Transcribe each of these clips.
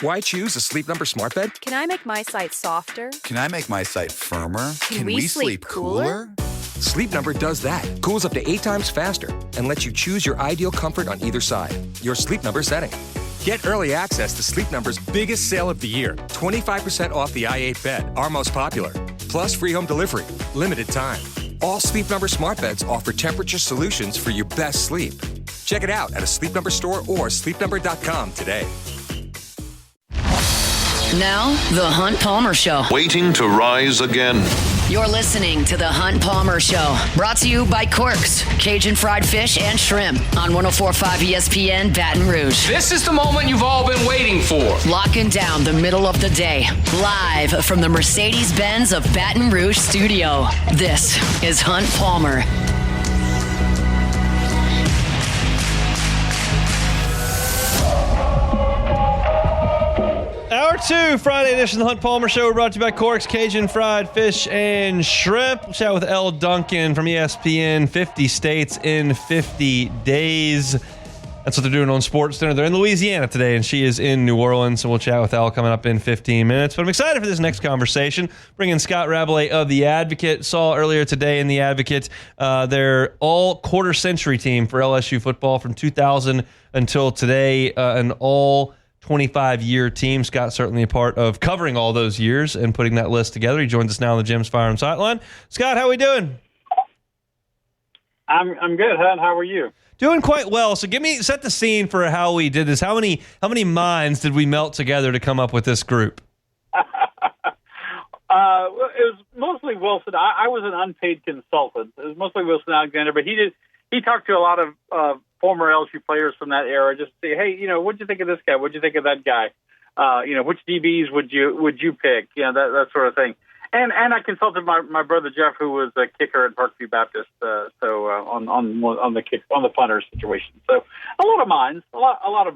Why choose a Sleep Number smart bed? Can I make my site softer? Can I make my site firmer? Can we sleep cooler? Sleep Number does that. Cools up to 8 times faster and lets you choose your ideal comfort on either side. Your Sleep Number setting. Get early access to Sleep Number's biggest sale of the year. 25% off the i8 bed, our most popular. Plus free home delivery. Limited time. All Sleep Number smart beds offer temperature solutions for your best sleep. Check it out at a Sleep Number store or sleepnumber.com today. Now, The Hunt Palmer Show. Waiting to rise again. You're listening to The Hunt Palmer Show. Brought to you by Corks, Cajun fried fish and shrimp on 104.5 ESPN Baton Rouge. This is the moment you've all been waiting for. Locking down the middle of the day. Live from the Mercedes-Benz of Baton Rouge studio. This is Hunt Palmer. Hour 2, Friday edition of the Hunt Palmer Show, brought to you by Corks, Cajun fried fish and shrimp. We'll chat with Elle, Duncan from ESPN, 50 states in 50 days. That's what they're doing on Sports Center. They're in Louisiana today, and she is in New Orleans, so we'll chat with Elle coming up in 15 minutes. But I'm excited for this next conversation. Bringing Scott Rabalais of The Advocate. Saw earlier today in The Advocate, their all-quarter century team for LSU football from 2000 until today, an all 25-year team. Scott certainly a part of covering all those years and putting that list together. He joins us now on the Jim's Firearms Hotline. Scott, how are we doing? I'm good, Hunt. How are you? Doing quite well. So set the scene for how we did this. How many minds did we melt together to come up with this group? It was mostly Wilson. I was an unpaid consultant. It was mostly Wilson Alexander, but he talked to a lot of former LSU players from that era, just to say, hey, what'd you think of this guy? What'd you think of that guy? Which DBs would you pick? That sort of thing. And I consulted my brother Jeff, who was a kicker at Parkview Baptist, on the punter situation. So a lot of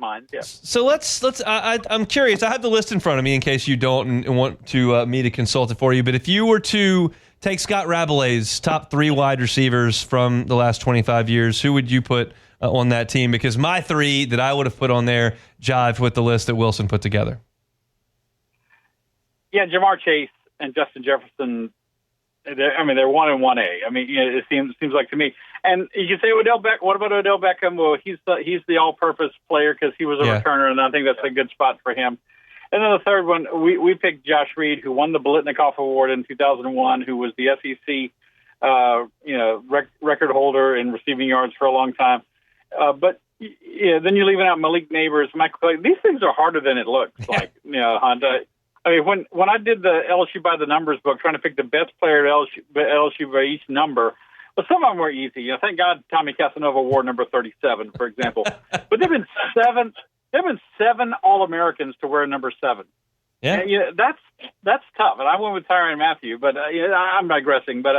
minds, yeah. So let's. I'm curious. I have the list in front of me in case you don't and want to me to consult it for you. But if you were to take Scott Rabalais' top 3 wide receivers from the last 25 years, who would you put on that team? Because my 3 that I would have put on there jive with the list that Wilson put together. Yeah, Jamar Chase and Justin Jefferson. They're 1 and 1A. It seems like to me. And you can say Odell Beckham. What about Odell Beckham? Well, he's the all-purpose player because he was a returner, and I think that's a good spot for him. And then the third one, we picked Josh Reed, who won the Biletnikoff Award in 2001, who was the SEC record holder in receiving yards for a long time. But then you're leaving out Malik Neighbors, Michael Clay. These things are harder than it looks like, Honda. When I did the LSU by the numbers book, trying to pick the best player at LSU by each number, well, some of them were easy. Thank God Tommy Casanova wore number 37, for example. But there've been seven All-Americans to wear number 7. Yeah, that's tough. And I went with Tyrann Mathieu, but I'm digressing. But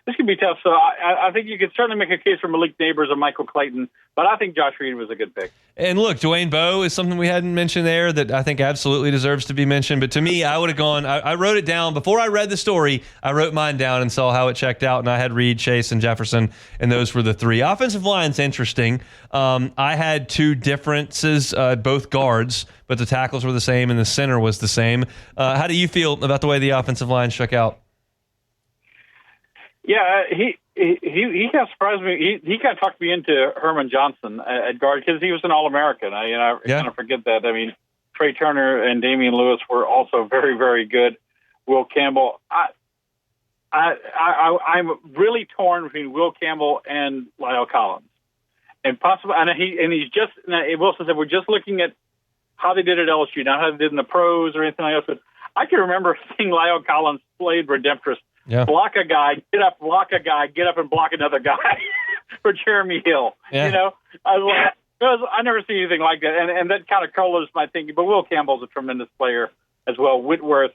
this could be tough. So I think you could certainly make a case for Malik Neighbors or Michael Clayton, but I think Josh Reed was a good pick. And look, Dwayne Bowe is something we hadn't mentioned there that I think absolutely deserves to be mentioned. But to me, I would have gone, I wrote it down. Before I read the story, I wrote mine down and saw how it checked out. And I had Reed, Chase, and Jefferson, and those were the 3. Offensive line's interesting. I had 2 differences, both guards, but the tackles were the same and the center was the same. How do you feel about the way the offensive line shook out? Yeah, he kind of surprised me. He kind of talked me into Herman Johnson at guard because he was an All-American. I kind of forget that. Trey Turner and Damian Lewis were also very, very good. Will Campbell. I'm really torn between Will Campbell and Lyle Collins, and possibly. And he's just. Wilson said we're just looking at how they did at LSU, not how they did in the pros or anything like that. But I can remember seeing Lyle Collins played redemptress. Yeah. Block a guy, get up and block another guy for Jeremy Hill. Yeah. I never see anything like that, and that kind of colors my thinking. But Will Campbell's a tremendous player as well. Whitworth,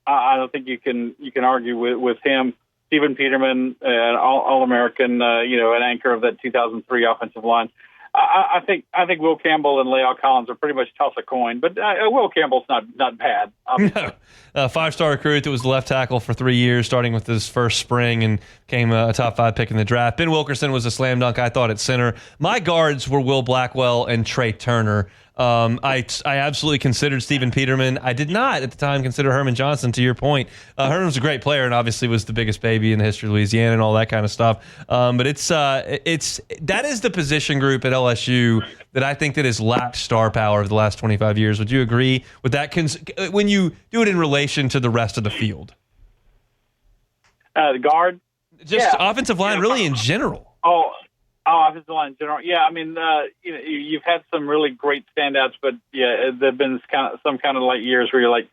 I don't think you can argue with him. Stephen Peterman, an All-American, an anchor of that 2003 offensive line. I think Will Campbell and Lyle Collins are pretty much toss a coin, but Will Campbell's not bad. No. 5-star recruit that was the left tackle for 3 years, starting with his first spring and became a top 5 pick in the draft. Ben Wilkerson was a slam dunk, I thought, at center. My guards were Will Blackwell and Trey Turner. I absolutely considered Stephen Peterman. I did not at the time consider Herman Johnson, to your point. Herman was a great player and obviously was the biggest baby in the history of Louisiana and all that kind of stuff. But that is the position group at LSU that I think that has lacked star power over the last 25 years. Would you agree with that when you do it in relation to the rest of the field? The guard? Just offensive line really in general. Offensive line in general. Yeah, I mean, you've had some really great standouts, but yeah, there've been some kind of like years where you're like,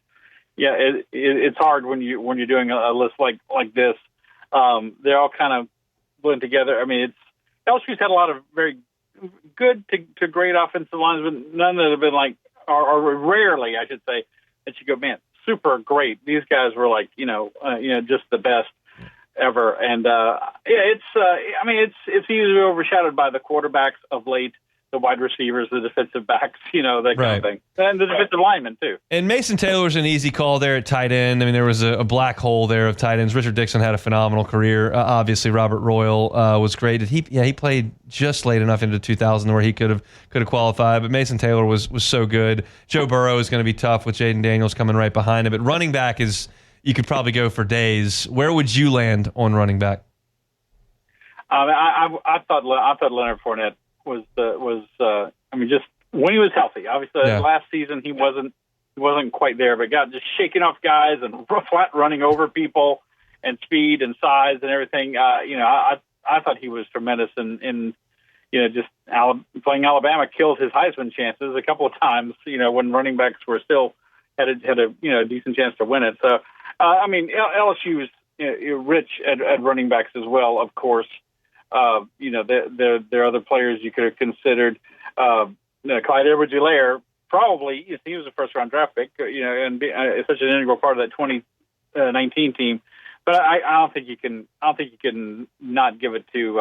yeah, it's hard when you're doing a list like this. They're all kind of blend together. I mean, LSU's had a lot of very good to great offensive lines, but none that have been like, or rarely, I should say, that you go, man, super great. These guys were like, just the best ever. And it's easy to be overshadowed by the quarterbacks of late, the wide receivers, the defensive backs, that kind of thing, and the defensive linemen too. And Mason Taylor's an easy call there at tight end. I mean, there was a black hole there of tight ends. Richard Dixon had a phenomenal career. Obviously, Robert Royal was great. He played just late enough into 2000 where he could have qualified. But Mason Taylor was so good. Joe Burrow is going to be tough with Jaden Daniels coming right behind him. But running back you could probably go for days. Where would you land on running back? I thought Leonard Fournette was just when he was healthy. Obviously, last season he wasn't quite there, but got just shaking off guys and flat running over people and speed and size and everything. I thought he was tremendous in just playing Alabama killed his Heisman chances a couple of times. When running backs were still had a decent chance to win it. So. LSU is rich at running backs as well, of course. There are other players you could have considered. Clyde Edwards-Helaire, probably, he was a first-round draft pick, and such an integral part of that 2019 team. But I don't think you can not give it to.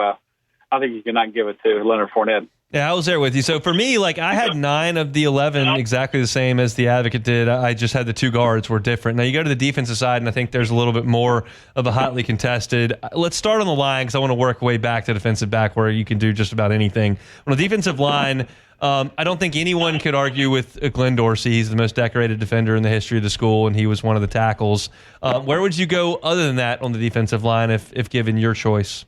I think you cannot give it to Leonard Fournette. Yeah, I was there with you. So for me, I had 9 of the 11 exactly the same as the Advocate did. I just had the 2 guards were different. Now you go to the defensive side, and I think there's a little bit more of a hotly contested. Let's start on the line because I want to work way back to defensive back where you can do just about anything. On the defensive line, I don't think anyone could argue with Glenn Dorsey. He's the most decorated defender in the history of the school, and he was one of the tackles. Where would you go other than that on the defensive line if given your choice?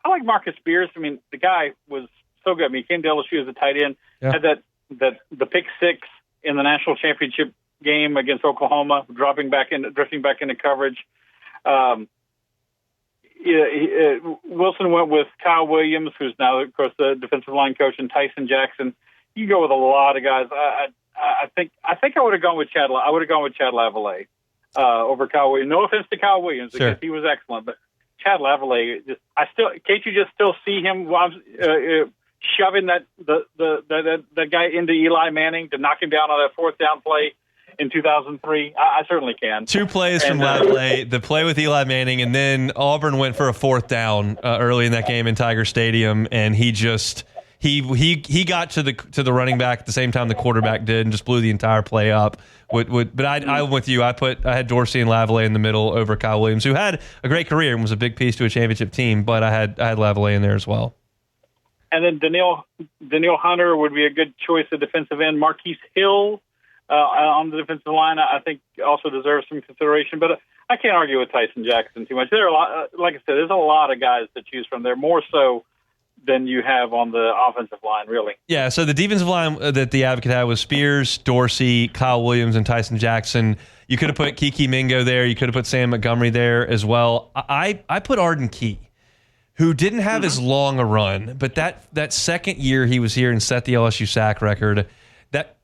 I like Marcus Spears. I mean, the guy was so good. I mean, he came to LSU as a tight end, had the pick 6 in the national championship game against Oklahoma, drifting back into coverage. Wilson went with Kyle Williams, who's now, of course, the defensive line coach, and Tyson Jackson. You go with a lot of guys. I think I would have gone with Chad. I would have gone with Chad Lavallee over Kyle Williams. No offense to Kyle Williams, because he was excellent, but Chad Lavallee, can't you just still see him shoving that guy into Eli Manning to knock him down on that 4th down play in 2003? I certainly can. 2 plays from Lavallee, the play with Eli Manning, and then Auburn went for a 4th down early in that game in Tiger Stadium, and he just he got to the running back at the same time the quarterback did, and just blew the entire play up. But I'm with you. I had Dorsey and Lavallee in the middle over Kyle Williams, who had a great career and was a big piece to a championship team. But I had Lavallee in there as well. And then Daniil Hunter would be a good choice at defensive end. Marquise Hill on the defensive line, I think, also deserves some consideration. But I can't argue with Tyson Jackson too much. There are a lot, like I said, there's a lot of guys to choose from there, more so than you have on the offensive line, really. Yeah, so the defensive line that the Advocate had was Spears, Dorsey, Kyle Williams, and Tyson Jackson. You could have put Kiki Mingo there. You could have put Sam Montgomery there as well. I put Arden Key, who didn't have as long a run, but that second year he was here and set the LSU sack record.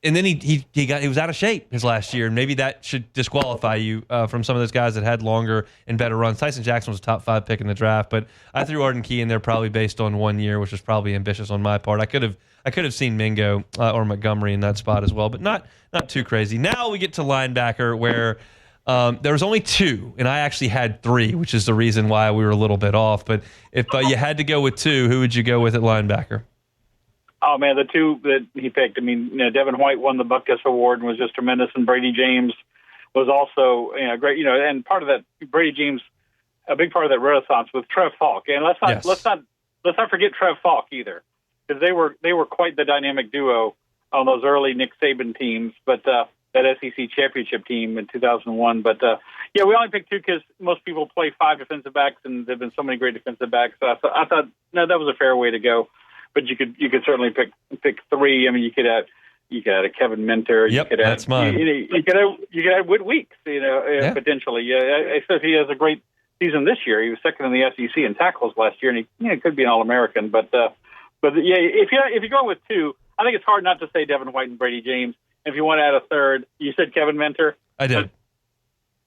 And then he was out of shape his last year, and maybe that should disqualify you from some of those guys that had longer and better runs. Tyson Jackson was a top 5 pick in the draft, but I threw Arden Key in there probably based on 1 year, which was probably ambitious on my part. I could have seen Mingo or Montgomery in that spot as well, but not too crazy. Now we get to linebacker where there was only 2, and I actually had 3, which is the reason why we were a little bit off. But if you had to go with 2, who would you go with at linebacker? Oh, man, the 2 that he picked. I mean, Devin White won the Butkus Award and was just tremendous, and Brady James was also great. And part of that, Brady James, a big part of that renaissance with Trev Falk. And let's not forget Trev Falk either. because they were quite the dynamic duo on those early Nick Saban teams, but that SEC championship team in 2001. But yeah, we only picked 2 because most people play 5 defensive backs, and there've been so many great defensive backs. So I thought no, that was a fair way to go. But you could certainly pick 3. I mean, you could add a Kevin Minter. Yep, that's mine. You could add Whit Weeks. Potentially. Yeah, except he has a great season this year. He was second in the SEC in tackles last year, and he could be an All-American. But yeah, if you go with 2, I think it's hard not to say Devin White and Brady James. If you want to add a third, you said Kevin Minter. I did.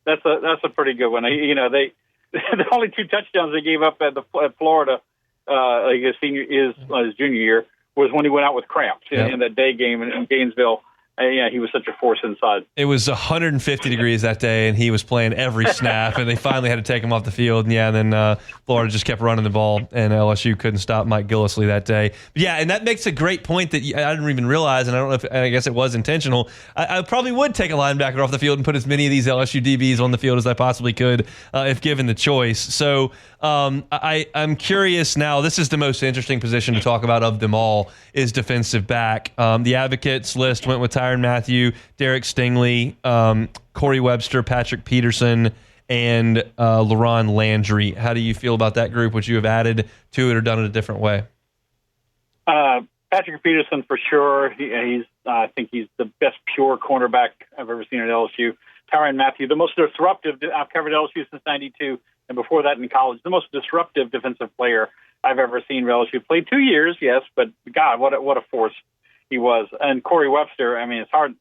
That's a pretty good one. They the only 2 touchdowns they gave up at Florida, his junior year, was when he went out with cramps in that day game in Gainesville. Yeah, he was such a force inside. It was 150 degrees that day, and he was playing every snap, and they finally had to take him off the field. And then Florida just kept running the ball, and LSU couldn't stop Mike Gillislee that day. But yeah, and that makes a great point that I didn't even realize, and I don't know if I guess it was intentional. I probably would take a linebacker off the field and put as many of these LSU DBs on the field as I possibly could if given the choice. So I'm curious now. This is the most interesting position to talk about of them all is defensive back. The advocates list went with Tyrann Mathieu, Derek Stingley, Corey Webster, Patrick Peterson, and LaRon Landry. How do you feel about that group? Would you have added to it or done it a different way? Patrick Peterson for sure. I think he's the best pure cornerback I've ever seen at LSU. Tyrann Mathieu, the most disruptive. I've covered LSU since '92, and before that in college, the most disruptive defensive player I've ever seen at LSU. Played 2 years, yes, but God, what a force he was. And Corey Webster, I mean, it's hard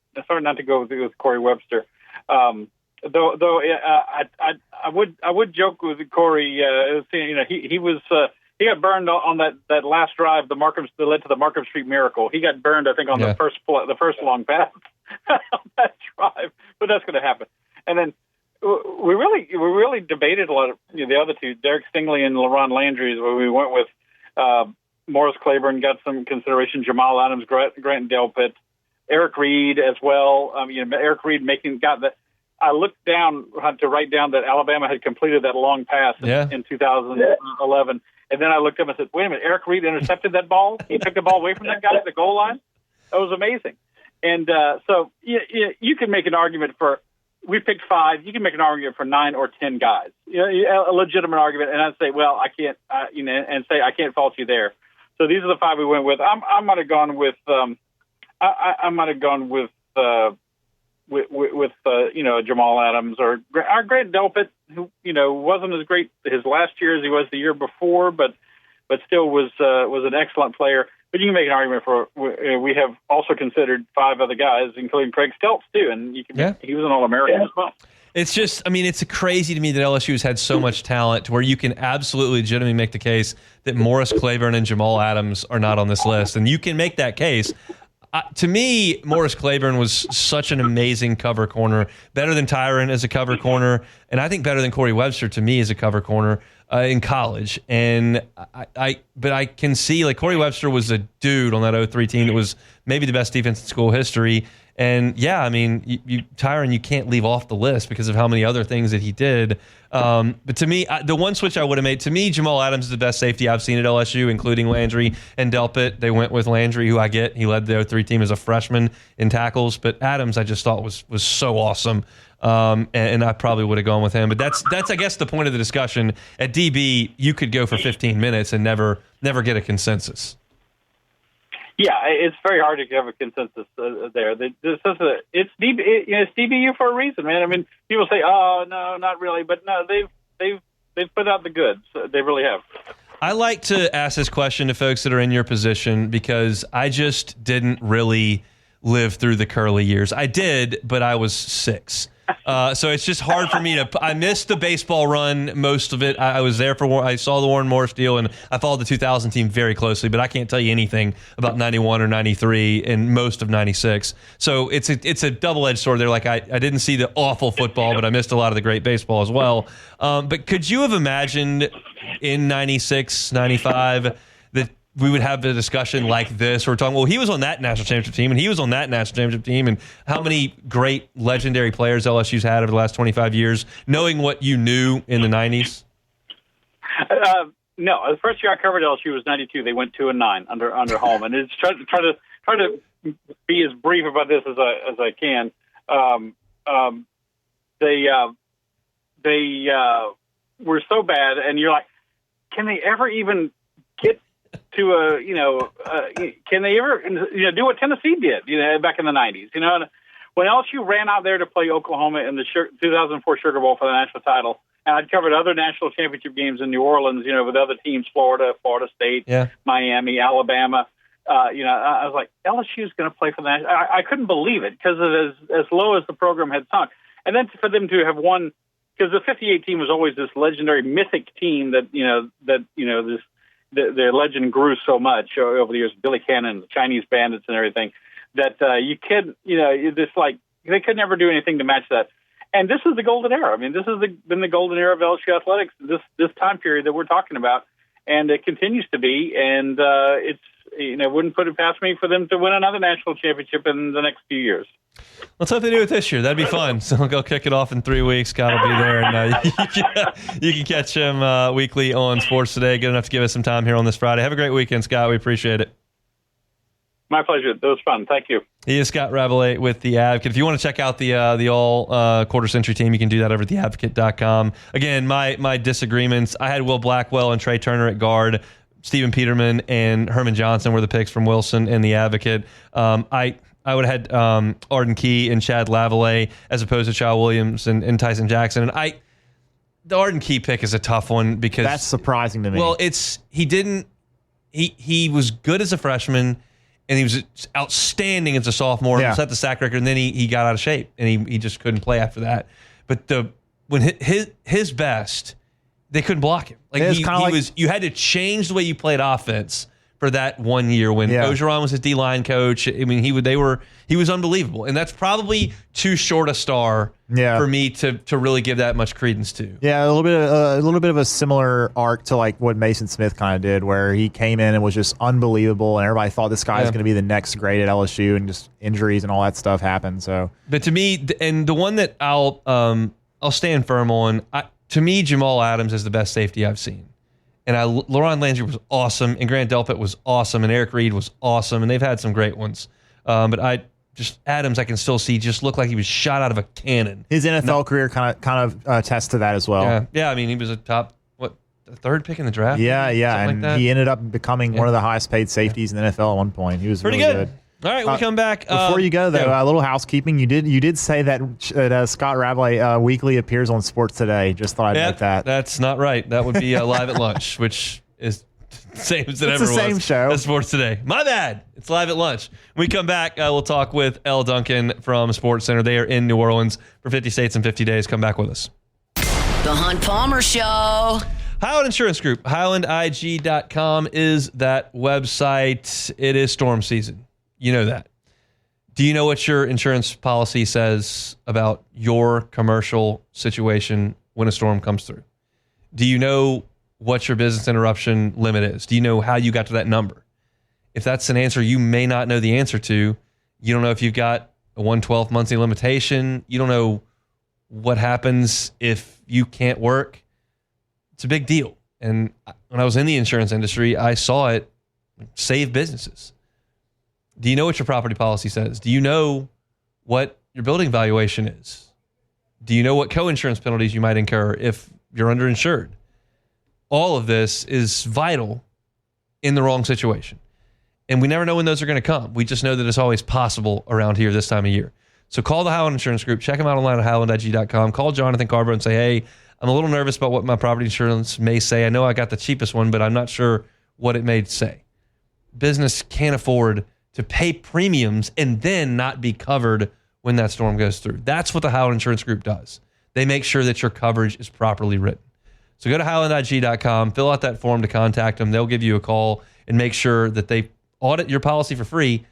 not to go with Corey Webster. Though I would joke with Corey. He got burned on that last drive, that led to the Markham Street Miracle. He got burned, I think, on the first long pass on that drive. But that's going to happen. And then we really debated a lot of the other 2, Derek Stingley and LaRon Landry, is where we went with. Morris Claiborne got some consideration. Jamal Adams, Grant Delpit, Eric Reed as well. Eric Reed got that. I looked down to write down that Alabama had completed that long pass in 2011, and then I looked up and said, "Wait a minute, Eric Reed intercepted that ball. He took the ball away from that guy at the goal line. That was amazing." And so you can make an argument for. We picked 5. You can make an argument for 9 or 10 guys. A legitimate argument, and I'd say, well, I can't. And say I can't fault you there. So these are the 5 we went with. I might have gone with. I might have gone with Jamal Adams or Grant Delpit, who wasn't as great his last year as he was the year before, but still was an excellent player. But you can make an argument for we have also considered 5 other guys, including Craig Stelz too, and he was an All-American as well. It's just, I mean, it's crazy to me that LSU has had so much talent to where you can absolutely legitimately make the case that Morris Claiborne and Jamal Adams are not on this list. And you can make that case. To me, Morris Claiborne was such an amazing cover corner, better than Tyrann as a cover corner, and I think better than Corey Webster to me as a cover corner in college. And but I can see, like, Corey Webster was a dude on that 03 team that was maybe the best defense in school history. And yeah, I mean, Tyrann, you can't leave off the list because of how many other things that he did. But to me, the one switch I would have made, to me, Jamal Adams is the best safety I've seen at LSU, including Landry and Delpit. They went with Landry, who I get. He led the 03 team as a freshman in tackles. But Adams, I just thought was so awesome. And I probably would have gone with him. But that's I guess, the point of the discussion. At DB, you could go for 15 minutes and never get a consensus. Yeah, it's very hard to have a consensus there. It's DBU for a reason, man. I mean, people say, "Oh, no, not really," but no, they've put out the goods. They really have. I like to ask this question to folks that are in your position because I just didn't really live through the Curly years. I did, but I was 6. So it's just hard for me to. I missed the baseball run, most of it. I was there I saw the Warren Morris deal, and I followed the 2000 team very closely. But I can't tell you anything about 91 or 93 and most of 96. So it's a double-edged sword. There, like I didn't see the awful football, but I missed a lot of the great baseball as well. But could you have imagined in 96, 95 that we would have a discussion like this? We're talking, well, he was on that national championship team, and he was on that national championship team, and how many great legendary players LSU's had over the last 25 years, knowing what you knew in the 90s? No, the first year I covered LSU was '92. They went 2-9 under Holman. It's try to be as brief about this as I can. They were so bad, and you're like, can they ever even get to can they ever do what Tennessee did back in the '90s? And when LSU ran out there to play Oklahoma in the 2004 Sugar Bowl for the national title. And I'd covered other national championship games in New Orleans, with other teams, Florida State, Miami, Alabama. I was like, LSU is going to play for the national. I couldn't believe it because as low as the program had sunk. And then for them to have won, because the '58 team was always this legendary, mythic team that their legend grew so much over the years. Billy Cannon, the Chinese Bandits, and everything that they could never do anything to match that. And this is the golden era. I mean, this has been the golden era of LSU athletics, this time period that we're talking about, and it continues to be. And wouldn't put it past me for them to win another national championship in the next few years. Let's hope they do it this year. That'd be fun. So we'll go kick it off in 3 weeks. Scott will be there, and you can catch him weekly on Sports Today. Good enough to give us some time here on this Friday. Have a great weekend, Scott. We appreciate it. My pleasure. That was fun. Thank you. He is Scott Rabalais with The Advocate. If you want to check out the all quarter century team, you can do that over at theadvocate.com. Again, my disagreements, I had Will Blackwell and Trey Turner at guard. Stephen Peterman and Herman Johnson were the picks from Wilson and The Advocate. I would have had Arden Key and Chad Lavallee as opposed to Child Williams and Tyson Jackson. And the Arden Key pick is a tough one because that's surprising to me. Well, he was good as a freshman. And he was outstanding as a sophomore. Yeah. Set the sack record, and then he got out of shape, and he just couldn't play after that. But when his best, they couldn't block him. You had to change the way you played offense for that 1 year when Ogeron was his D-line coach. I mean, he was unbelievable, and that's probably too short a star for me to really give that much credence to. Yeah, a little bit of a similar arc to like what Mason Smith kind of did, where he came in and was just unbelievable, and everybody thought this guy is going to be the next great at LSU, and just injuries and all that stuff happened. So, but to me, and the one that I'll stand firm on, to me, Jamal Adams is the best safety I've seen. And Laron Landry was awesome, and Grant Delpit was awesome, and Eric Reed was awesome, and they've had some great ones. But Adams, I can still see just looked like he was shot out of a cannon. His NFL career kind of attests to that as well. Yeah. I mean, he was a top the third pick in the draft. Yeah, and like he ended up becoming one of the highest paid safeties in the NFL at one point. He was pretty really good. All right, we come back. Before you go, though, a little housekeeping. You did say that Scott Rabalais weekly appears on Sports Today. Just thought I'd note that. That's not right. That would be Live at Lunch, which is the same as it ever was. It's the same show. As Sports Today. My bad. It's Live at Lunch. When we come back, we'll talk with Elle Duncan from Sports Center. They are in New Orleans for 50 states in 50 days. Come back with us. The Hunt Palmer Show. Highland Insurance Group. HighlandIG.com is that website. It is storm season. You know that. Do you know what your insurance policy says about your commercial situation when a storm comes through? Do you know what your business interruption limit is? Do you know how you got to that number? If that's an answer you may not know the answer to, you don't know if you've got a 1/12 monthly limitation. You don't know what happens if you can't work. It's a big deal. And when I was in the insurance industry, I saw it save businesses. Do you know what your property policy says? Do you know what your building valuation is? Do you know what co-insurance penalties you might incur if you're underinsured? All of this is vital in the wrong situation. And we never know when those are going to come. We just know that it's always possible around here this time of year. So call the Highland Insurance Group. Check them out online at highlandig.com. Call Jonathan Carver and say, hey, I'm a little nervous about what my property insurance may say. I know I got the cheapest one, but I'm not sure what it may say. Business can't afford to pay premiums and then not be covered when that storm goes through. That's what the Highland Insurance Group does. They make sure that your coverage is properly written. So go to highlandig.com, fill out that form to contact them. They'll give you a call and make sure that they audit your policy for free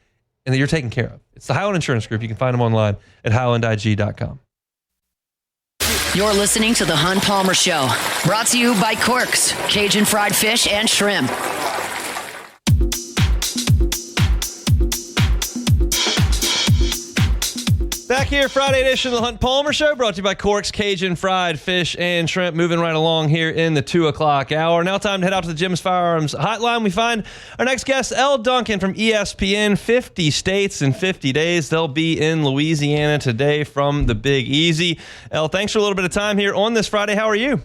and that you're taken care of. It's the Highland Insurance Group. You can find them online at highlandig.com. You're listening to The Hunt Palmer Show, brought to you by Corks, Cajun Fried Fish and Shrimp. Back here, Friday edition of the Hunt Palmer Show, brought to you by Cork's Cajun Fried Fish and Shrimp. Moving right along here in the 2 o'clock hour. Now time to head out to the Jim's Firearms Hotline. We find our next guest, Elle Duncan from ESPN. 50 states in 50 days. They'll be in Louisiana today from the Big Easy. Elle, thanks for a little bit of time here on this Friday. How are you?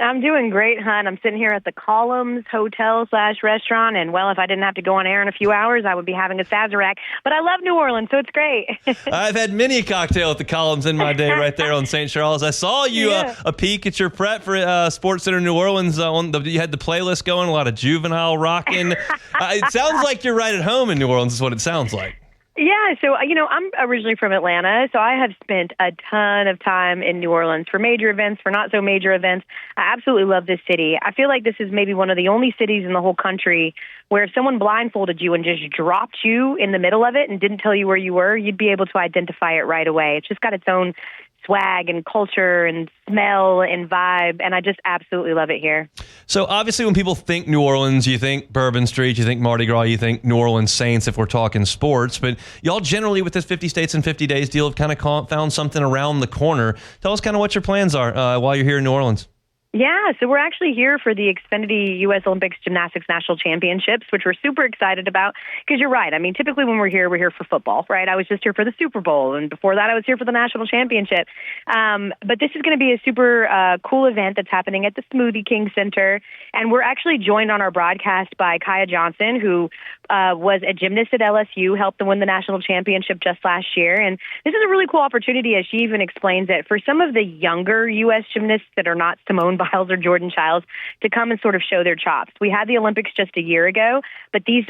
I'm doing great, Hunt. I'm sitting here at the Columns Hotel/restaurant, and, well, if I didn't have to go on air in a few hours, I would be having a Sazerac. But I love New Orleans, so it's great. I've had many a cocktail at the Columns in my day right there on St. Charles. I saw you a peek at your prep for Sports Center New Orleans. You had the playlist going, a lot of juvenile rocking. It sounds like you're right at home in New Orleans is what it sounds like. Yeah, so, I'm originally from Atlanta, so I have spent a ton of time in New Orleans for major events, for not so major events. I absolutely love this city. I feel like this is maybe one of the only cities in the whole country where if someone blindfolded you and just dropped you in the middle of it and didn't tell you where you were, you'd be able to identify it right away. It's just got its own swag and culture and smell and vibe, and I just absolutely love it here. So obviously when people think New Orleans, you think Bourbon Street, you think Mardi Gras, you think New Orleans Saints if we're talking sports, but y'all generally with this 50 States in 50 Days deal have kind of found something around the corner. Tell us kind of what your plans are while you're here in New Orleans. Yeah, so we're actually here for the Xfinity U.S. Olympics Gymnastics National Championships, which we're super excited about, because you're right. I mean, typically when we're here for football, right? I was just here for the Super Bowl, and before that I was here for the National Championship. But this is going to be a super cool event that's happening at the Smoothie King Center, and we're actually joined on our broadcast by Kaya Johnson, who was a gymnast at LSU, helped them win the national championship just last year, and this is a really cool opportunity, as she even explains it, for some of the younger U.S. gymnasts that are not Simone Biles or Jordan Childs to come and sort of show their chops. We had the Olympics just a year ago, but these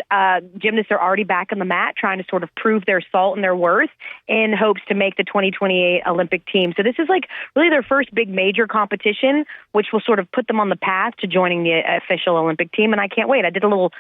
gymnasts are already back on the mat trying to sort of prove their salt and their worth in hopes to make the 2028 Olympic team. So this is like really their first big major competition, which will sort of put them on the path to joining the official Olympic team. And I can't wait. I did a little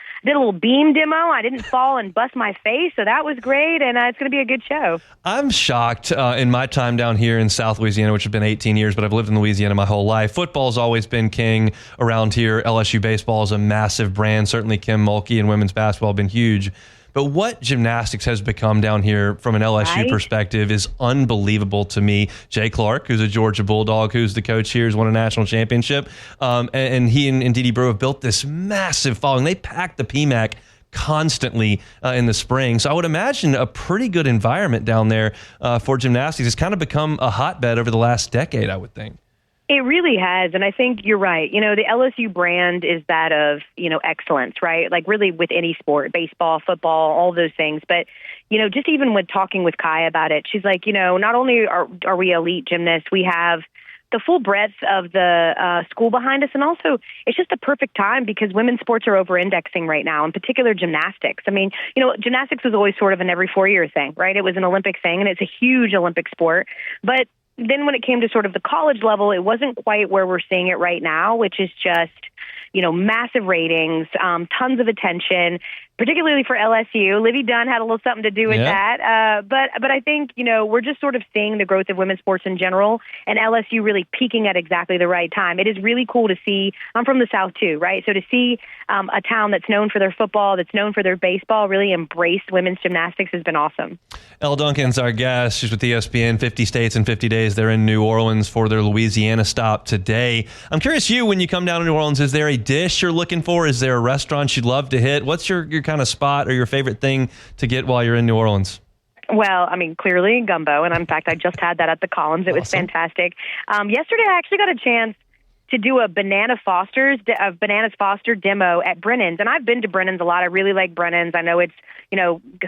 beam demo. I didn't fall and bust my face, so that was great, and it's going to be a good show. I'm shocked in my time down here in South Louisiana, which has been 18 years, but I've lived in Louisiana my whole life. Football's always been king around here. LSU baseball is a massive brand. Certainly Kim Mulkey and women's basketball have been huge. But what gymnastics has become down here from an LSU perspective is unbelievable to me. Jay Clark, who's a Georgia Bulldog, who's the coach here, has won a national championship. And he and Dee Dee Brew have built this massive following. They pack the PMAC constantly in the spring. So I would imagine a pretty good environment down there for gymnastics. It's kind of become a hotbed over the last decade, I would think. It really has, and I think you're right. The LSU brand is that of, excellence, right? Like really with any sport, baseball, football, all those things. But, just even with talking with Kai about it, she's like, not only are we elite gymnasts, we have the full breadth of the school behind us. And also, it's just the perfect time because women's sports are over-indexing right now, in particular gymnastics. I mean, gymnastics was always sort of an every 4-year thing, right? It was an Olympic thing, and it's a huge Olympic sport. But then when it came to sort of the college level, it wasn't quite where we're seeing it right now, which is just, massive ratings, tons of attention, particularly for LSU. Livy Dunn had a little something to do with that. But I think, we're just sort of seeing the growth of women's sports in general and LSU really peaking at exactly the right time. It is really cool to see. I'm from the South too, right? So to see a town that's known for their football, that's known for their baseball, really embrace women's gymnastics has been awesome. Elle Duncan's our guest. She's with ESPN, 50 States in 50 Days. They're in New Orleans for their Louisiana stop today. I'm curious, when you come down to New Orleans, is there a dish you're looking for? Is there a restaurant you'd love to hit? What's your kind of spot or your favorite thing to get while you're in New Orleans? Well, I mean, clearly gumbo. And in fact, I just had that at the Columns. It was fantastic. Yesterday, I actually got a chance to do a Bananas Foster demo at Brennan's. And I've been to Brennan's a lot. I really like Brennan's. I know it's,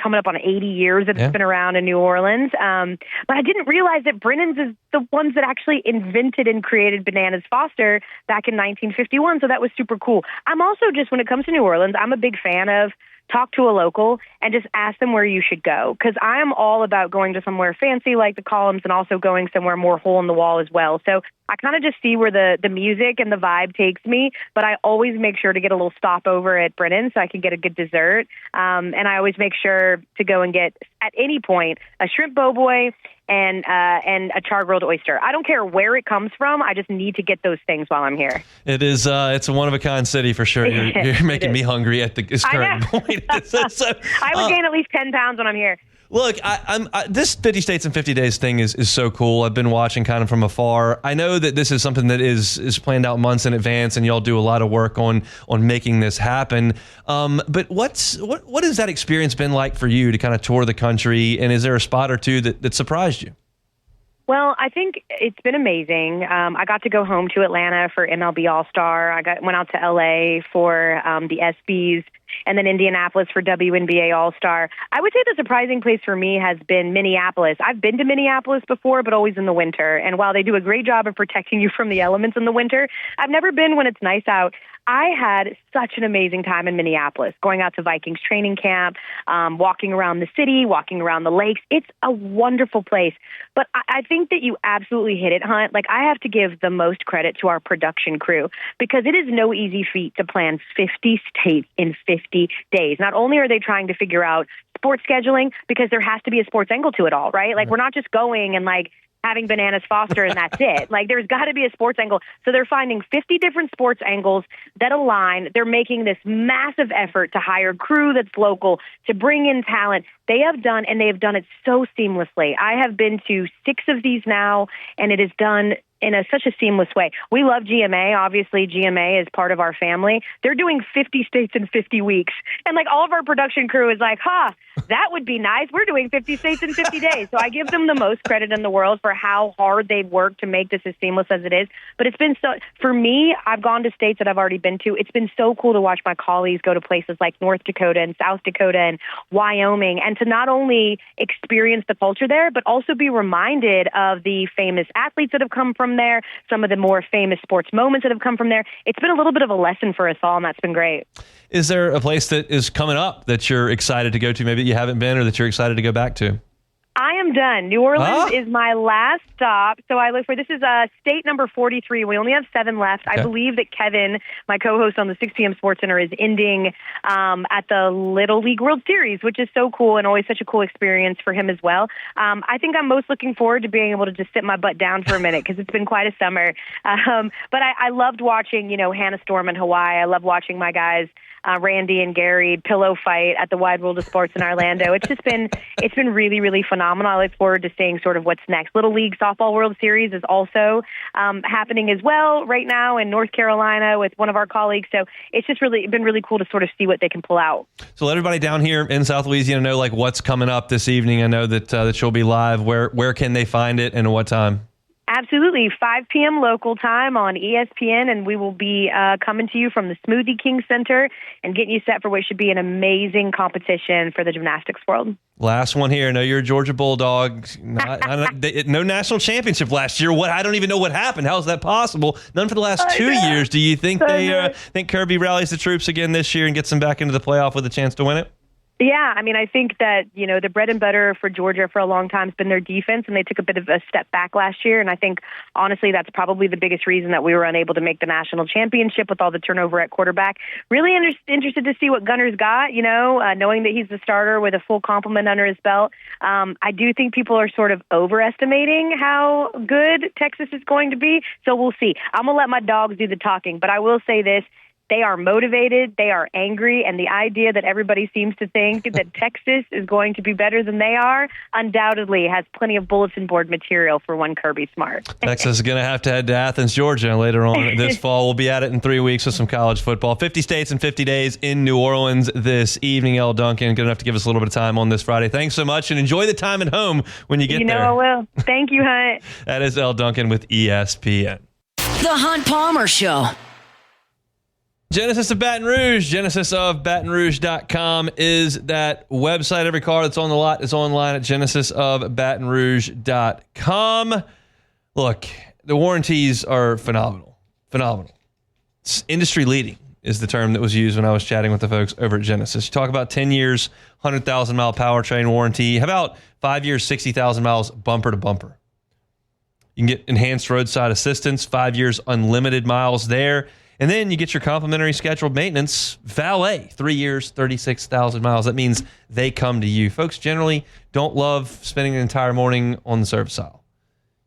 coming up on 80 years that it's been around in New Orleans. But I didn't realize that Brennan's is the ones that actually invented and created Bananas Foster back in 1951. So that was super cool. I'm also just, when it comes to New Orleans, I'm a big fan of talk to a local and just ask them where you should go. Because I am all about going to somewhere fancy like the Columns and also going somewhere more hole in the wall as well. So I kind of just see where the music and the vibe takes me, but I always make sure to get a little stopover at Brennan so I can get a good dessert. And I always make sure to go and get, at any point, a shrimp bow boy and a char-grilled oyster. I don't care where it comes from. I just need to get those things while I'm here. It is. It's a one-of-a-kind city for sure. You're making me hungry at this current point. I would gain at least 10 pounds when I'm here. Look, this 50 states in 50 days thing is so cool. I've been watching kind of from afar. I know that this is something that is planned out months in advance, and y'all do a lot of work on making this happen. But what has that experience been like for you to kind of tour the country? And is there a spot or two that surprised you? Well, I think it's been amazing. I got to go home to Atlanta for MLB All-Star. Went out to LA for the ESPYs, and then Indianapolis for WNBA All-Star. I would say the surprising place for me has been Minneapolis. I've been to Minneapolis before, but always in the winter. And while they do a great job of protecting you from the elements in the winter, I've never been when it's nice out. I had such an amazing time in Minneapolis, going out to Vikings training camp, walking around the city, walking around the lakes. It's a wonderful place. But I think that you absolutely hit it, Hunt. Like, I have to give the most credit to our production crew, because it is no easy feat to plan 50 states in 50 days. Not only are they trying to figure out sports scheduling, because there has to be a sports angle to it all, right? Like, we're not just going and having Bananas Foster and that's it. Like, there's got to be a sports angle. So they're finding 50 different sports angles that align. They're making this massive effort to hire crew that's local, to bring in talent. They have done it so seamlessly. I have been to 6 of these now, and it is done in such a seamless way. We love GMA. Obviously, GMA is part of our family. They're doing 50 states in 50 weeks. And all of our production crew is like, that would be nice. We're doing 50 states in 50 days. So I give them the most credit in the world for how hard they've worked to make this as seamless as it is. But it's been for me, I've gone to states that I've already been to. It's been so cool to watch my colleagues go to places like North Dakota and South Dakota and Wyoming, and to not only experience the culture there, but also be reminded of the famous athletes that have come from there, some of the more famous sports moments that have come from there. It's been a little bit of a lesson for us all, and that's been great. Is there a place that is coming up that you're excited to go to, maybe you haven't been, or that you're excited to go back to? I am done. New Orleans is my last stop. So I look for, this is state number 43. We only have 7 left. Okay. I believe that Kevin, my co-host on the 6 p.m. Sports Center, is ending at the Little League World Series, which is so cool and always such a cool experience for him as well. I think I'm most looking forward to being able to just sit my butt down for a minute, because it's been quite a summer. But I loved watching, Hannah Storm in Hawaii. I love watching my guys, Randy and Gary, pillow fight at the Wide World of Sports in Orlando. It's been really, really phenomenal. I look forward to seeing sort of what's next. Little League Softball World Series is also happening as well right now in North Carolina with one of our colleagues. So it's just really been really cool to sort of see what they can pull out. So let everybody down here in South Louisiana know what's coming up this evening. I know that you'll be live. Where can they find it and at what time? Absolutely. 5 p.m. local time on ESPN, and we will be coming to you from the Smoothie King Center and getting you set for what should be an amazing competition for the gymnastics world. Last one here. I know you're a Georgia Bulldog. No national championship last year. I don't even know what happened. How is that possible? None for the last 2 years. Do you think think Kirby rallies the troops again this year and gets them back into the playoff with a chance to win it? Yeah, I think that, the bread and butter for Georgia for a long time has been their defense, and they took a bit of a step back last year. And I think, honestly, that's probably the biggest reason that we were unable to make the national championship with all the turnover at quarterback. Really interested to see what Gunner's got, knowing that he's the starter with a full complement under his belt. I do think people are sort of overestimating how good Texas is going to be, so we'll see. I'm going to let my dogs do the talking, but I will say this. They are motivated, they are angry, and the idea that everybody seems to think that Texas is going to be better than they are undoubtedly has plenty of bulletin board material for one Kirby Smart. Texas is going to have to head to Athens, Georgia later on this fall. We'll be at it in 3 weeks with some college football. 50 states in 50 days in New Orleans this evening. Elle, Duncan, good enough to give us a little bit of time on this Friday. Thanks so much, and enjoy the time at home when you get there. I will. Thank you, Hunt. That is Elle Duncan with ESPN. The Hunt Palmer Show. Genesis of Baton Rouge, genesisofbatonrouge.com is that website. Every car that's on the lot is online at genesisofbatonrouge.com. Look, the warranties are phenomenal. It's industry leading is the term that was used when I was chatting with the folks over at Genesis. You talk about 10 years, 100,000 mile powertrain warranty. How about 5 years, 60,000 miles bumper to bumper? You can get enhanced roadside assistance, 5 years, unlimited miles there. And then you get your complimentary scheduled maintenance valet, 3 years, 36,000 miles. That means they come to you. Folks generally don't love spending an entire morning on the service aisle.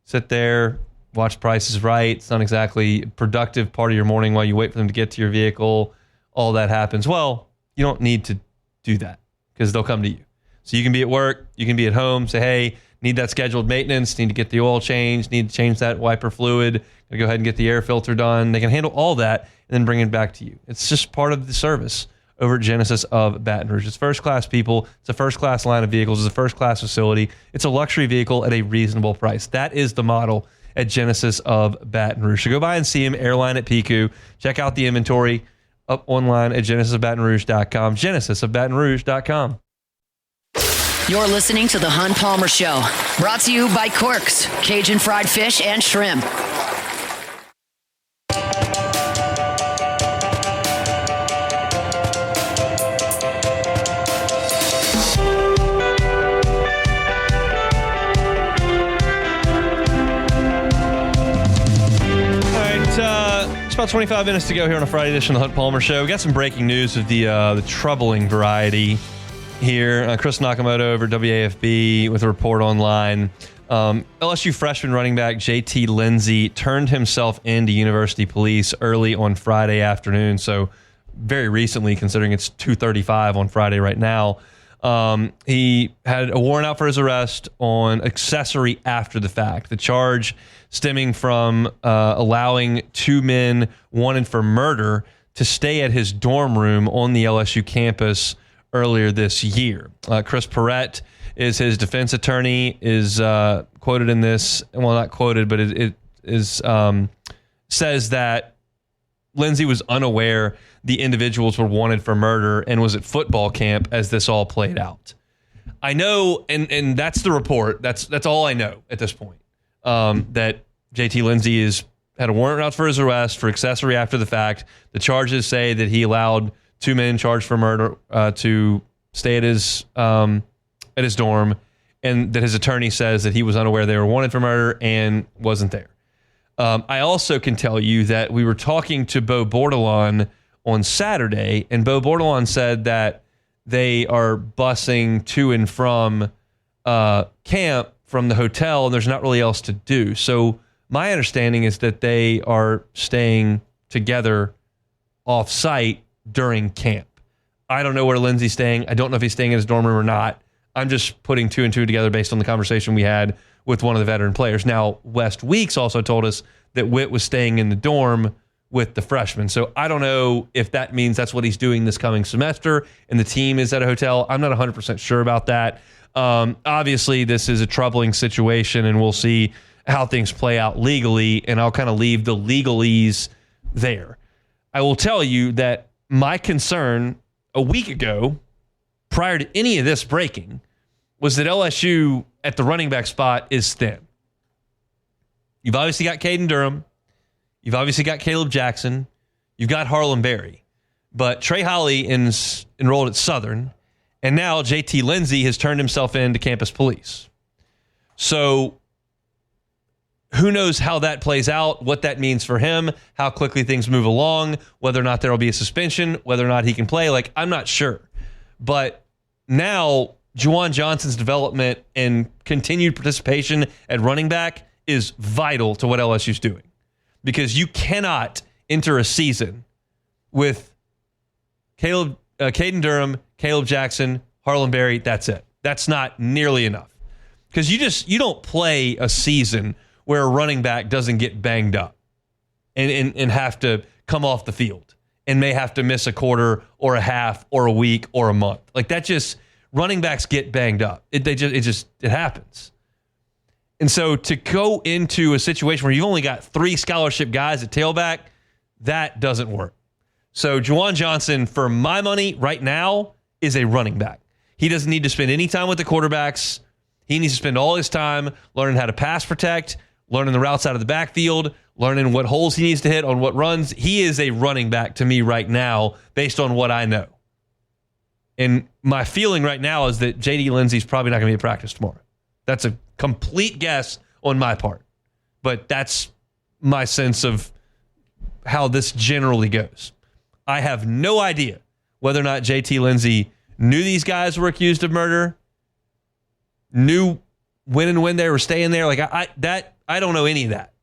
Sit there, watch Price is Right. It's not exactly a productive part of your morning while you wait for them to get to your vehicle. All that happens. Well, you don't need to do that because they'll come to you. So you can be at work, you can be at home, say, hey, need that scheduled maintenance, need to get the oil changed, need to change that wiper fluid, go ahead and get the air filter done. They can handle all that and then bring it back to you. It's just part of the service over at Genesis of Baton Rouge. It's first-class people. It's a first-class line of vehicles. It's a first-class facility. It's a luxury vehicle at a reasonable price. That is the model at Genesis of Baton Rouge. So go by and see him, Airline at Pico. Check out the inventory up online at genesisofbatonrouge.com, genesisofbatonrouge.com. You're listening to The Hunt Palmer Show, brought to you by Corks, Cajun Fried Fish and Shrimp. About 25 minutes to go here on a Friday edition of the Hunt Palmer Show. We got some breaking news of the troubling variety here. Chris Nakamoto over WAFB with a report online. LSU freshman running back JT Lindsey turned himself into University Police early on Friday afternoon. So very recently, considering it's 2:35 on Friday right now. He had a warrant out for his arrest on accessory after the fact. The charge stemming from allowing two men wanted for murder to stay at his dorm room on the LSU campus earlier this year. Chris Perrette is his defense attorney, is quoted in this, well, not quoted, but it is says that Lindsey was unaware the individuals were wanted for murder and was at football camp as this all played out. I know, and that's the report. That's all I know at this point. That JT Lindsey had a warrant out for his arrest for accessory after the fact. The charges say that he allowed two men charged for murder to stay at his dorm, and that his attorney says that he was unaware they were wanted for murder and wasn't there. I also can tell you that we were talking to Bo Bordelon on Saturday, and Bo Bordelon said that they are busing to and from camp from the hotel, and there's not really else to do. So my understanding is that they are staying together off-site during camp. I don't know where Lindsey's staying. I don't know if he's staying in his dorm room or not. I'm just putting two and two together based on the conversation we had with one of the veteran players. Now, West Weeks also told us that Witt was staying in the dorm with the freshmen. So I don't know if that means that's what he's doing this coming semester and the team is at a hotel. I'm not 100% sure about that. Obviously, this is a troubling situation, and we'll see how things play out legally, and I'll kind of leave the legalese there. I will tell you that my concern a week ago, prior to any of this breaking, was that LSU at the running back spot is thin. You've obviously got Caden Durham. You've obviously got Caleb Jackson. You've got Harlan Berry. But Trey Holly is enrolled at Southern, and now JT Lindsey has turned himself into campus police. So who knows how that plays out, what that means for him, how quickly things move along, whether or not there will be a suspension, whether or not he can play. I'm not sure. But now Juwan Johnson's development and continued participation at running back is vital to what LSU's doing. Because you cannot enter a season with Caden Durham, Caleb Jackson, Harlan Berry. That's it. That's not nearly enough. Because you don't play a season where a running back doesn't get banged up and have to come off the field and may have to miss a quarter or a half or a week or a month. Running backs get banged up. It happens. And so to go into a situation where you've only got 3 scholarship guys at tailback, that doesn't work. So Juwan Johnson, for my money right now, is a running back. He doesn't need to spend any time with the quarterbacks. He needs to spend all his time learning how to pass protect, learning the routes out of the backfield, learning what holes he needs to hit on what runs. He is a running back to me right now based on what I know. And my feeling right now is that JD Lindsey's probably not going to be at practice tomorrow. That's a complete guess on my part. But that's my sense of how this generally goes. I have no idea whether or not JT Lindsey knew these guys were accused of murder, knew when and when they were staying there. I don't know any of that.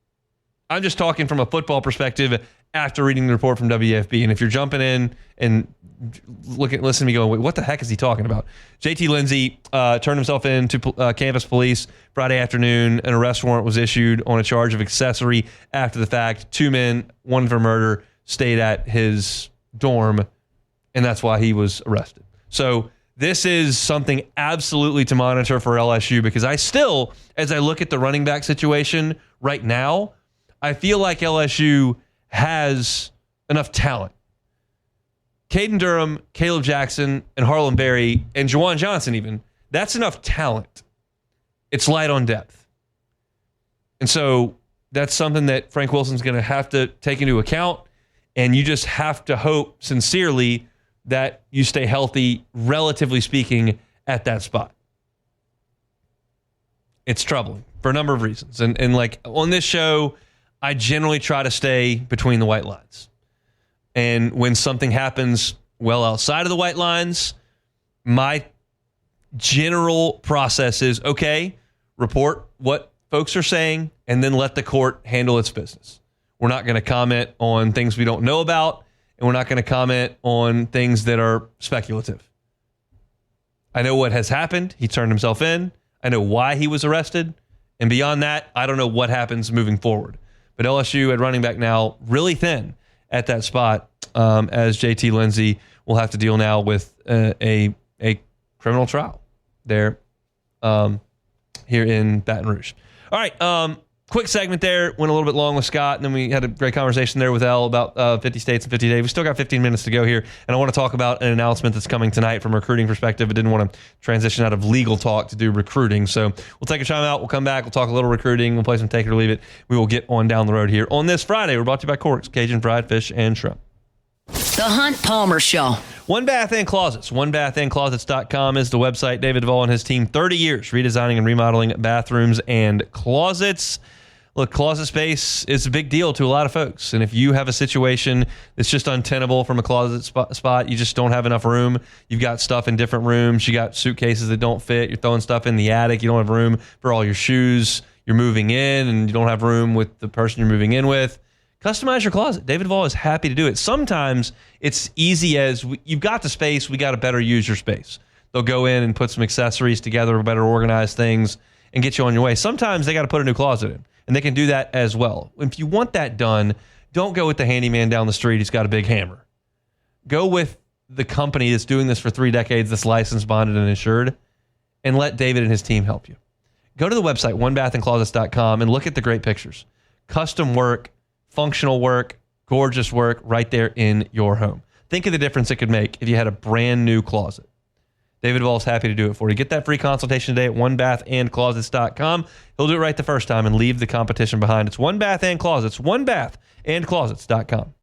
I'm just talking from a football perspective after reading the report from WFB. And if you're jumping in and listening to me going, wait, what the heck is he talking about? JT Lindsey turned himself in to campus police Friday afternoon. An arrest warrant was issued on a charge of accessory after the fact. 2 men, one for murder, stayed at his dorm, and that's why he was arrested. So this is something absolutely to monitor for LSU, because I still, as I look at the running back situation right now, I feel like LSU has enough talent. Caden Durham, Caleb Jackson, and Harlan Berry, and Juwan Johnson even, that's enough talent. It's light on depth. And so that's something that Frank Wilson's going to have to take into account, and you just have to hope sincerely that you stay healthy, relatively speaking, at that spot. It's troubling for a number of reasons. And like on this show, I generally try to stay between the white lines. And when something happens well outside of the white lines, my general process is, okay, report what folks are saying, and then let the court handle its business. We're not going to comment on things we don't know about, and we're not going to comment on things that are speculative. I know what has happened. He turned himself in. I know why he was arrested. And beyond that, I don't know what happens moving forward. But LSU at running back now really thin at that spot, as JT Lindsey will have to deal now with a criminal trial there here in Baton Rouge. All right, quick segment there. Went a little bit long with Scott, and then we had a great conversation there with Elle about 50 states and 50 days. We still got 15 minutes to go here, and I want to talk about an announcement that's coming tonight from a recruiting perspective. I didn't want to transition out of legal talk to do recruiting, so we'll take a time out. We'll come back. We'll talk a little recruiting. We'll play some Take It or Leave It. We will get on down the road here on this Friday. We're brought to you by Corks, Cajun Fried Fish and Shrimp. The Hunt Palmer Show. One Bath and Closets. OneBathAndClosets.com is the website. David Duvall and his team, 30 years redesigning and remodeling bathrooms and closets. Look, closet space is a big deal to a lot of folks. And if you have a situation that's just untenable from a closet spot, you just don't have enough room. You've got stuff in different rooms. You got suitcases that don't fit. You're throwing stuff in the attic. You don't have room for all your shoes. You're moving in and you don't have room with the person you're moving in with. Customize your closet. David Duvall is happy to do it. Sometimes it's easy as you've got the space. We got to better use your space. They'll go in and put some accessories together, better organize things, and get you on your way. Sometimes they got to put a new closet in, and they can do that as well. If you want that done, don't go with the handyman down the street who's got a big hammer. Go with the company that's doing this for 3 decades, that's licensed, bonded, and insured, and let David and his team help you. Go to the website, onebathandclosets.com, and look at the great pictures. Custom work, functional work, gorgeous work right there in your home. Think of the difference it could make if you had a brand new closet. David Duvall is happy to do it for you. Get that free consultation today at onebathandclosets.com. He'll do it right the first time and leave the competition behind. It's One Bath and Closets, onebathandclosets.com.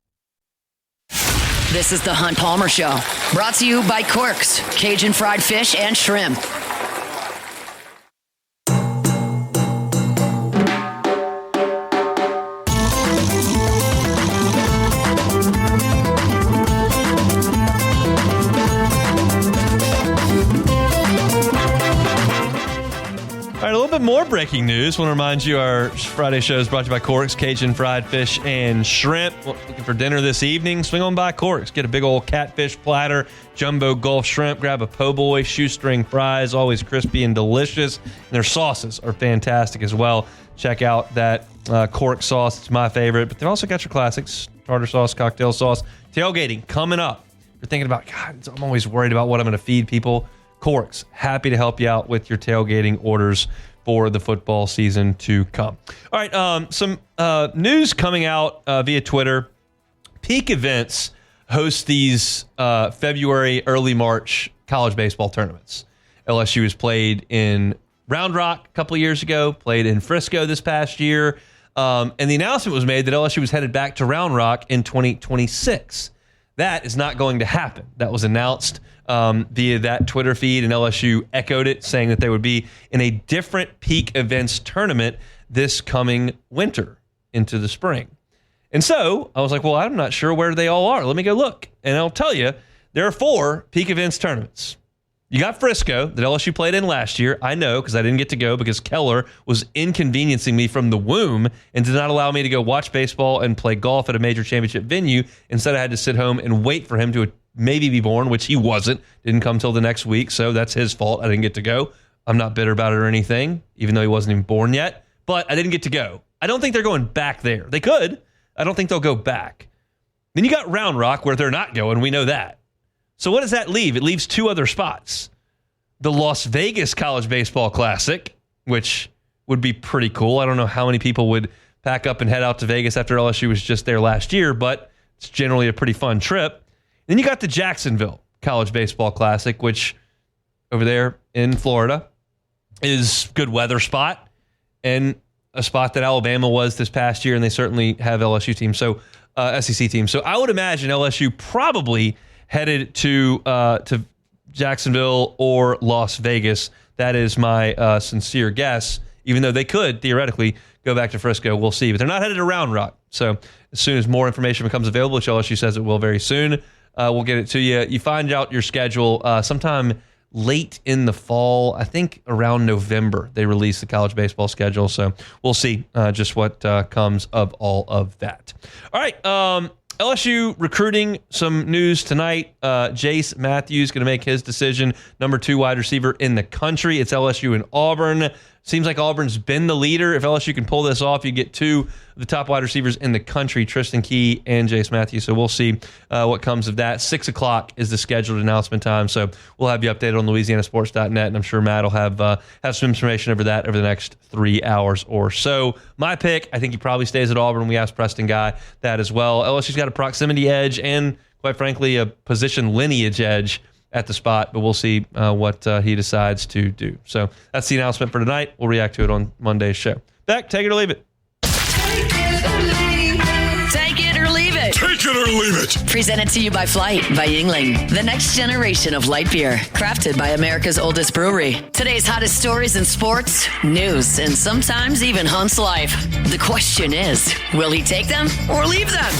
This is the Hunt Palmer Show, brought to you by Corks, Cajun Fried Fish and Shrimp. All right, a little bit more breaking news. I want to remind you our Friday show is brought to you by Corks, Cajun Fried Fish and Shrimp. Looking for dinner this evening? Swing on by Corks. Get a big old catfish platter, jumbo Gulf shrimp, grab a po' boy, shoestring fries, always crispy and delicious. And their sauces are fantastic as well. Check out that Cork sauce. It's my favorite. But they've also got your classics, tartar sauce, cocktail sauce. Tailgating coming up. You're thinking about, God, I'm always worried about what I'm going to feed people. Corks, happy to help you out with your tailgating orders for the football season to come. All right, some news coming out via Twitter. Peak Events hosts these February, early March college baseball tournaments. LSU has played in Round Rock a couple of years ago, played in Frisco this past year, and the announcement was made that LSU was headed back to Round Rock in 2026. That is not going to happen. That was announced via that Twitter feed, and LSU echoed it, saying that they would be in a different Peak Events tournament this coming winter into the spring. And so I was like, well, I'm not sure where they all are. Let me go look. And I'll tell you, there are 4 Peak Events tournaments. You got Frisco that LSU played in last year. I know because I didn't get to go because Keller was inconveniencing me from the womb and did not allow me to go watch baseball and play golf at a major championship venue. Instead, I had to sit home and wait for him to maybe be born, which he wasn't. Didn't come till the next week, so that's his fault. I didn't get to go. I'm not bitter about it or anything, even though he wasn't even born yet. But I didn't get to go. I don't think they're going back there. They could. I don't think they'll go back. Then you got Round Rock where they're not going. We know that. So what does that leave? It leaves 2 other spots. The Las Vegas College Baseball Classic, which would be pretty cool. I don't know how many people would pack up and head out to Vegas after LSU was just there last year, but it's generally a pretty fun trip. Then you got the Jacksonville College Baseball Classic, which over there in Florida is good weather spot and a spot that Alabama was this past year, and they certainly have LSU teams, so SEC teams. So I would imagine LSU probably headed to Jacksonville or Las Vegas. That is my sincere guess, even though they could theoretically go back to Frisco. We'll see. But they're not headed to Round Rock. So as soon as more information becomes available, which LSU says it will very soon, we'll get it to you. You find out your schedule sometime late in the fall. I think around November they release the college baseball schedule. So we'll see just what comes of all of that. All right. LSU recruiting, some news tonight. Jace Matthews going to make his decision, number 2 wide receiver in the country. It's LSU and Auburn. Seems like Auburn's been the leader. If LSU can pull this off, you get 2 of the top wide receivers in the country, Tristan Key and Jace Matthews. So we'll see what comes of that. 6 o'clock is the scheduled announcement time. So we'll have you updated on LouisianaSports.net, and I'm sure Matt will have some information over that over the next 3 hours or so. My pick, I think he probably stays at Auburn. We asked Preston Guy that as well. LSU's got a proximity edge and, quite frankly, a position lineage edge at the spot, but we'll see what he decides to do. So that's the announcement for tonight. We'll react to it on Monday's show. Beck, take it or leave it. Take it or leave it. Take it or leave it. Take it or leave it. Presented to you by Flight by Yingling, the next generation of light beer, crafted by America's oldest brewery. Today's hottest stories in sports, news, and sometimes even Hunt's life. The question is, will he take them or leave them?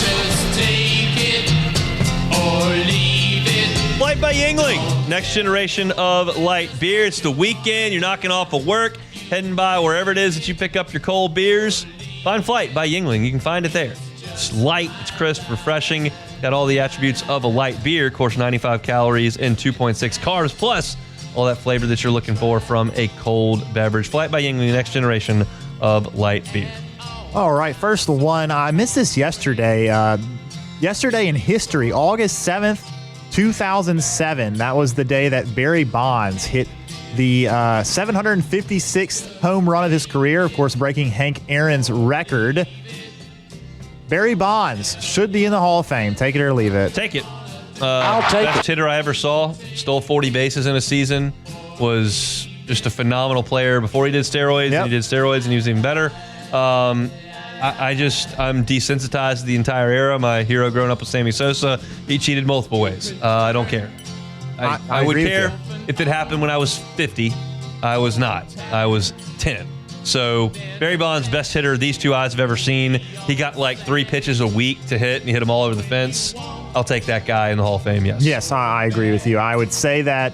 Just take it or leave it. Flight by Yingling, next generation of light beer. It's the weekend. You're knocking off of work, heading by wherever it is that you pick up your cold beers. Find Flight by Yingling. You can find it there. It's light, it's crisp, refreshing. Got all the attributes of a light beer. Of course, 95 calories and 2.6 carbs, plus all that flavor that you're looking for from a cold beverage. Flight by Yingling, the next generation of light beer. All right, first one. I missed this yesterday. Yesterday in history, August 7th, 2007. That was the day that Barry Bonds hit the 756th home run of his career, of course, breaking Hank Aaron's record. Barry Bonds should be in the Hall of Fame. Take it or leave it. Take it. I'll take best hitter I ever saw. Stole 40 bases in a season. Was just a phenomenal player before he did steroids. Yep. And he did steroids, and he was even better. I'm desensitized to the entire era. My hero growing up was Sammy Sosa. He cheated multiple ways. I don't care. I would care if it happened when I was 50. I was not. I was 10. So Barry Bonds, best hitter these two eyes have ever seen. He got like 3 pitches a week to hit, and he hit them all over the fence. I'll take that guy in the Hall of Fame, yes. Yes, I agree with you. I would say that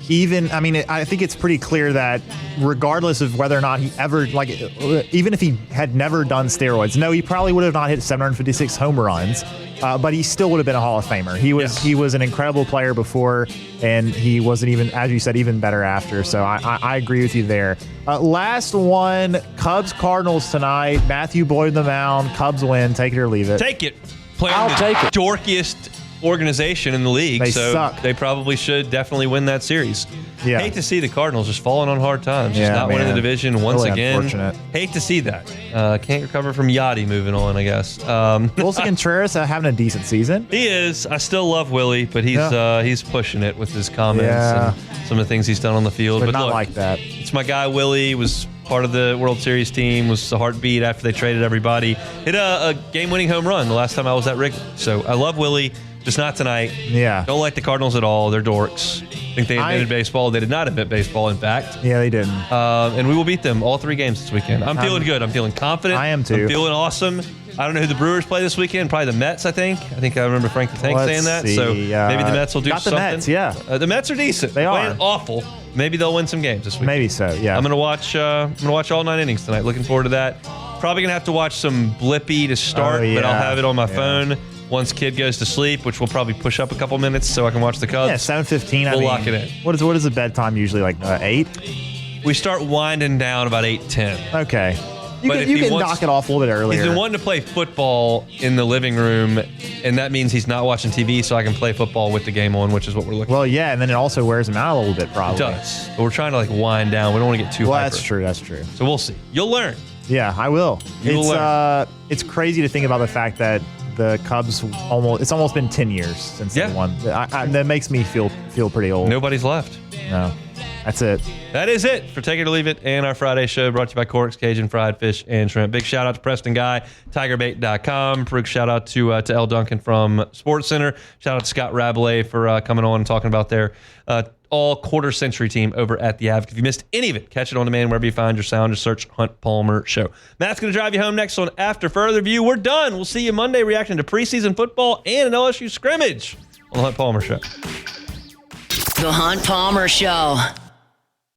I think it's pretty clear that regardless of whether or not he ever, even if he had never done steroids, no, he probably would have not hit 756 home runs, but he still would have been a Hall of Famer. He was an incredible player before, and he wasn't even, as you said, even better after. So I agree with you there. Last one, Cubs-Cardinals tonight. Matthew Boyd on the mound. Cubs win. Take it or leave it. Take it. Playing the dorkiest organization in the league, they so suck. They probably should definitely win that series. Yeah. Hate to see the Cardinals just falling on hard times, just not winning the division once really again. Unfortunate. Hate to see that. Can't recover from Yachty moving on, I guess. Wilson Contreras having a decent season. He is. I still love Willie, but he's pushing it with his comments and some of the things he's done on the field. But But not look, like that. it's my guy Willie. Was part of the World Series team. Was a heartbeat after they traded everybody. Hit a game-winning home run the last time I was at Wrigley. So I love Willie. Just not tonight. Yeah. Don't like the Cardinals at all. They're dorks. Think they invented baseball. They did not invent baseball, in fact. Yeah, they didn't. And we will beat them all 3 games this weekend. I'm feeling good. I'm feeling confident. I am too. I'm feeling awesome. I don't know who the Brewers play this weekend. Probably the Mets, I think. I remember Frank the Tank saying that. So maybe the Mets will do something. Mets, yeah. The Mets are decent. They are. Playing awful. Maybe they'll win some games this week. Maybe so, yeah. I'm gonna watch all 9 innings tonight. Looking forward to that. Probably gonna have to watch some Blippi to start, but I'll have it on my phone once kid goes to sleep, which will probably push up a couple minutes so I can watch the Cubs. Yeah, 7:15. We'll lock it in. What is the bedtime usually, like 8? We start winding down about 8:10. Okay. You can knock it off a little bit earlier. He's been wanting to play football in the living room, and that means he's not watching TV, so I can play football with the game on, which is what we're looking for. Well, yeah, and then it also wears him out a little bit, probably. It does. But we're trying to wind down. We don't want to get too hyper. That's true. So we'll see. You'll learn. Yeah, I will. You'll learn. It's crazy to think about the fact that the Cubs it's almost been 10 years since they won. That makes me feel pretty old. Nobody's left. No. That's it. That is it for Take It or Leave It and our Friday show brought to you by Cork's Cajun Fried Fish and Shrimp. Big shout out to Preston Guy, TigerBait.com. Big shout out to Elle Duncan from Sports Center. Shout out to Scott Rabalais for coming on and talking about their all quarter century team over at the Advocate. If you missed any of it, catch it on demand wherever you find your sound. Just search Hunt Palmer Show. Matt's going to drive you home next on After Further View. We're done. We'll see you Monday reacting to preseason football and an LSU scrimmage on the Hunt Palmer Show. The Hunt Palmer Show.